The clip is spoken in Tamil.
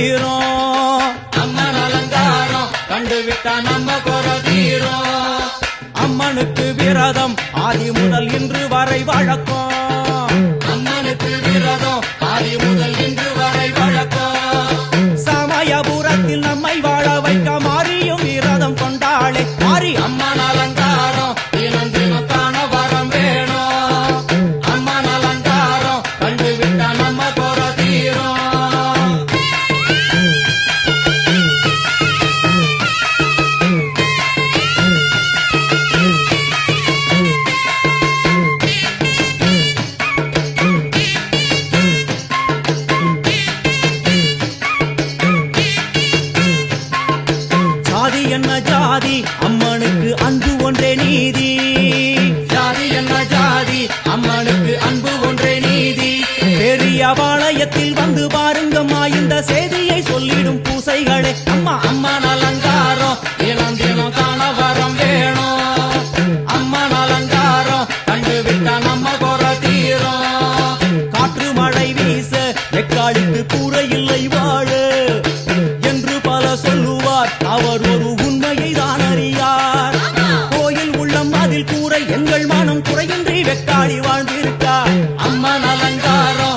தீரும். அம்மன் அலங்காரம் கண்டுவிட்டா நம்ம குறை தீரும். அம்மனுக்கு விரதம் ஆதி முதல் இன்று வரை வழக்கம். அம்மனுக்கு விரதம் ஆதி முதல் இன்று வரை வழக்கம். சமயபுரத்தில் நம்மை வாழ வைக்க மாறியும் விரதம் கொண்டாளே மாறி அம்மன் அலங்காரம் தினம் தினம் காண வரம் வேணும். அம்மன் அலங்காரம் கண்டுவிட்டா நம்ம குறை தீரும். ஜாதி என்ன ஜாதி அம்மனுக்கு அன்பு ஒன்றே நீதி. ஜாதி என்ன ஜாதி அம்மனுக்கு அன்பு ஒன்றே நீதி. பெரிய பாளையத்தில் வந்து பாருங்கம்மா இந்த செய்தியை சொல்லிடும் பூசைகளே அம்மா. அம்மன் அலங்காரம் தினம் தினம் காண வரம் வேணும். அம்மன் அலங்காரம் கண்டுவிட்டா நம்ம குறை தீரும். காற்று மழை வீச வெக்காளிக்கு கூரை இல்லை வாழ என்று பல சொல்லுவார். அவர் ஒரு உண்மையை தான் அறியார். கோயில் உள்ளம் அதில் கூரை எங்கள் மனம் குறையின்றி வெக்காளி வாழ்ந்திருக்கார். அம்மன் அலங்காரம்